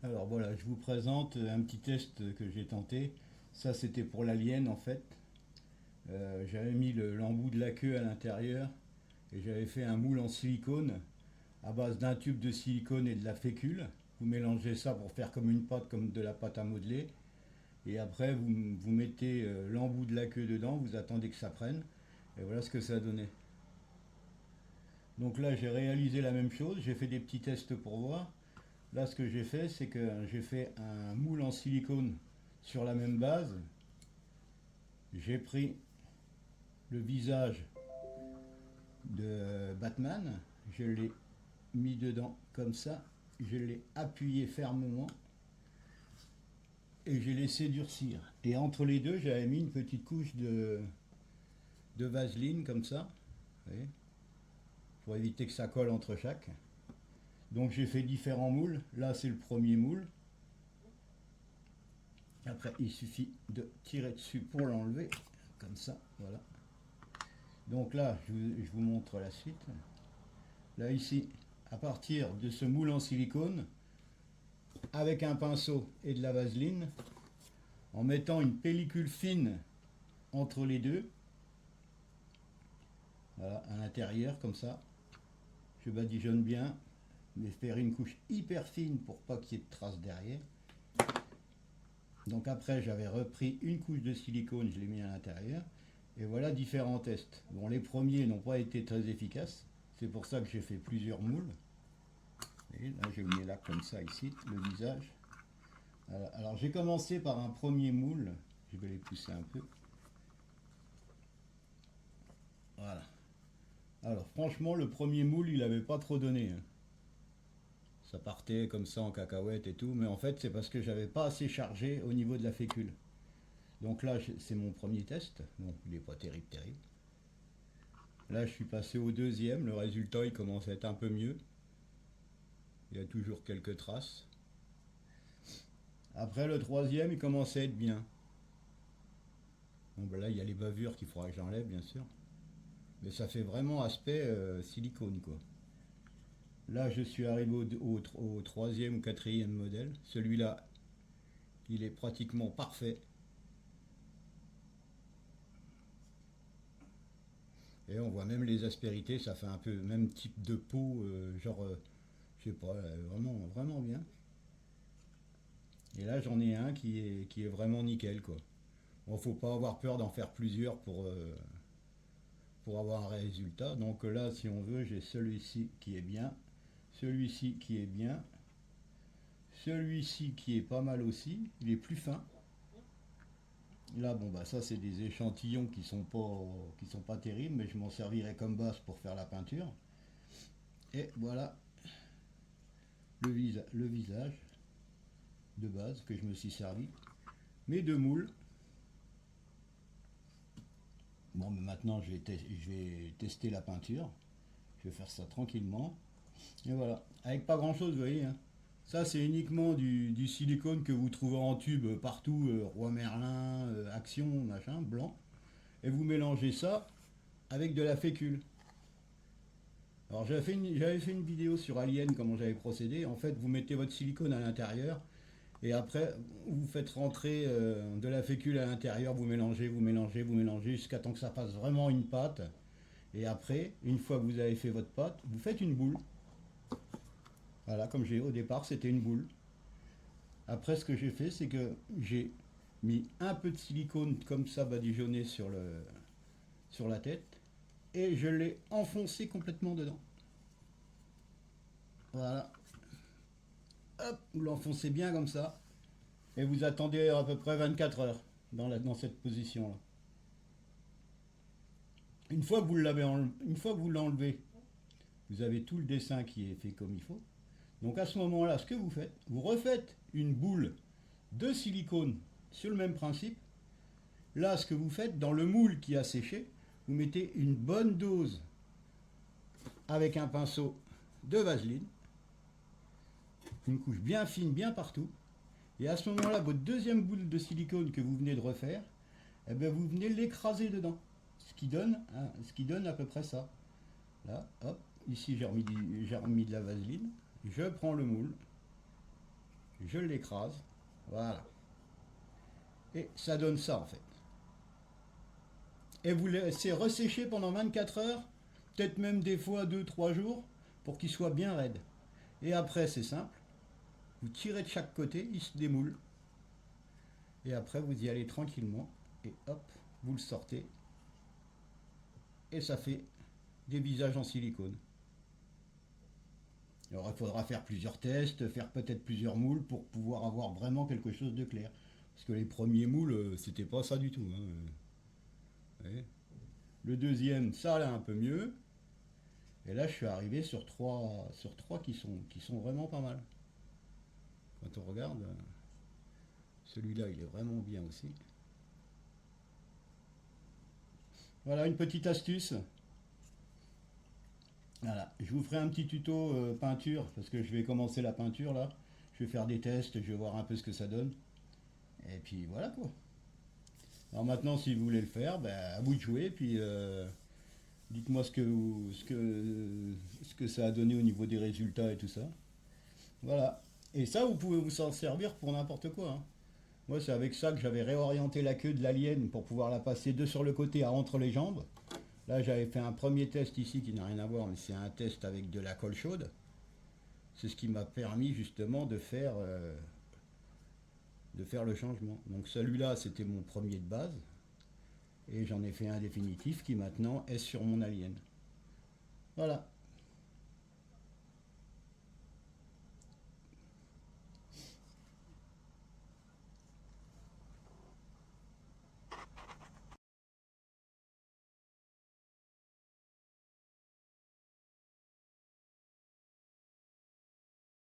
Alors voilà, je vous présente un petit test que j'ai tenté. Ça, c'était pour l'alien en fait. J'avais mis l'embout de la queue à l'intérieur et j'avais fait un moule en silicone à base d'un tube de silicone et de la fécule. Vous mélangez ça pour faire comme une pâte, comme de la pâte à modeler. Et après, vous mettez l'embout de la queue dedans, vous attendez que ça prenne. Et voilà ce que ça a donné. Donc là, j'ai réalisé la même chose. J'ai fait des petits tests pour voir. Là, ce que j'ai fait, c'est que j'ai fait un moule en silicone sur la même base. J'ai pris le visage de Batman, je l'ai mis dedans comme ça, je l'ai appuyé fermement et j'ai laissé durcir. Et entre les deux, j'avais mis une petite couche de vaseline comme ça, vous voyez, pour éviter que ça colle entre chaque. Donc j'ai fait différents moules. Là, c'est le premier moule. Après, il suffit de tirer dessus pour l'enlever, comme ça, voilà. Donc là, je vous montre la suite. Là, ici, à partir de ce moule en silicone, avec un pinceau et de la vaseline, en mettant une pellicule fine entre les deux, voilà, à l'intérieur, comme ça, je badigeonne bien, mais faire une couche hyper fine pour pas qu'il y ait de traces derrière. Donc après, j'avais repris une couche de silicone, je l'ai mis à l'intérieur. Et voilà différents tests. Bon, les premiers n'ont pas été très efficaces. C'est pour ça que j'ai fait plusieurs moules. Et là, je le mets là comme ça ici, le visage. Alors j'ai commencé par un premier moule. Je vais les pousser un peu. Voilà. Alors franchement, le premier moule, il n'avait pas trop donné, hein. Ça partait comme ça en cacahuète et tout. Mais en fait, c'est parce que j'avais pas assez chargé au niveau de la fécule. Donc là, c'est mon premier test. Bon, il n'est pas terrible, terrible. Là, je suis passé au deuxième. Le résultat, il commence à être un peu mieux. Il y a toujours quelques traces. Après, le troisième, il commence à être bien. Bon, ben là, il y a les bavures qu'il faudra que j'enlève, bien sûr. Mais ça fait vraiment aspect silicone, quoi. Là, je suis arrivé au troisième ou quatrième modèle. Celui-là, il est pratiquement parfait. Et on voit même les aspérités, ça fait un peu le même type de peau, je sais pas, vraiment, vraiment bien. Et là, j'en ai un qui est vraiment nickel, quoi. Bon, faut pas avoir peur d'en faire plusieurs pour avoir un résultat. Donc là, si on veut, j'ai celui-ci qui est bien, celui-ci qui est bien, celui-ci qui est pas mal aussi, il est plus fin. Là, bon, bah ça, c'est des échantillons qui sont pas terribles, mais je m'en servirai comme base pour faire la peinture. Et voilà le visage de base que je me suis servi. Mes deux moules. Bon, mais maintenant, je vais tester la peinture. Je vais faire ça tranquillement. Et voilà. Avec pas grand chose, vous voyez, hein. Ça, c'est uniquement du silicone que vous trouvez en tube partout, Roi Merlin, Action, machin, blanc. Et vous mélangez ça avec de la fécule. Alors, j'avais fait une vidéo sur Alien, comment j'avais procédé. En fait, vous mettez votre silicone à l'intérieur et après, vous faites rentrer de la fécule à l'intérieur, vous mélangez, vous mélangez, vous mélangez jusqu'à temps que ça fasse vraiment une pâte. Et après, une fois que vous avez fait votre pâte, vous faites une boule. Voilà, comme au départ, c'était une boule. Après, ce que j'ai fait, c'est que j'ai mis un peu de silicone comme ça badigeonné sur la tête et je l'ai enfoncé complètement dedans. Voilà. Hop, vous l'enfoncez bien comme ça et vous attendez à peu près 24 heures dans cette position-là. Une fois que vous l'enlevez, vous avez tout le dessin qui est fait comme il faut. Donc à ce moment-là, ce que vous faites, vous refaites une boule de silicone sur le même principe. Là, ce que vous faites, dans le moule qui a séché, vous mettez une bonne dose avec un pinceau de vaseline, une couche bien fine, bien partout. Et à ce moment-là, votre deuxième boule de silicone que vous venez de refaire, eh bien, vous venez l'écraser dedans. Ce qui donne à peu près ça. Là, hop, ici j'ai remis de la vaseline. Je prends le moule, je l'écrase, voilà. Et ça donne ça en fait. Et vous laissez ressécher pendant 24 heures, peut-être même des fois 2 3 jours, pour qu'il soit bien raide. Et après, c'est simple, vous tirez de chaque côté, il se démoule. Et après, vous y allez tranquillement, et hop, vous le sortez, et ça fait des visages en silicone. Alors il faudra faire plusieurs tests, faire peut-être plusieurs moules pour pouvoir avoir vraiment quelque chose de clair. Parce que les premiers moules, c'était pas ça du tout, hein. Vous voyez. Le deuxième, ça allait un peu mieux. Et là, je suis arrivé sur trois qui sont vraiment pas mal. Quand on regarde, celui-là, il est vraiment bien aussi. Voilà une petite astuce. Voilà, je vous ferai un petit tuto peinture parce que je vais commencer la peinture là. Je vais faire des tests, je vais voir un peu ce que ça donne. Et puis voilà quoi. Alors maintenant, si vous voulez le faire, ben, à vous de jouer. Puis dites-moi ce que ça a donné au niveau des résultats et tout ça. Voilà. Et ça, vous pouvez vous en servir pour n'importe quoi, hein. Moi, c'est avec ça que j'avais réorienté la queue de l'alien pour pouvoir la passer deux sur le côté à entre les jambes. Là, j'avais fait un premier test ici qui n'a rien à voir, mais c'est un test avec de la colle chaude. C'est ce qui m'a permis justement de faire le changement. Donc celui-là, c'était mon premier de base. Et j'en ai fait un définitif qui maintenant est sur mon alien. Voilà.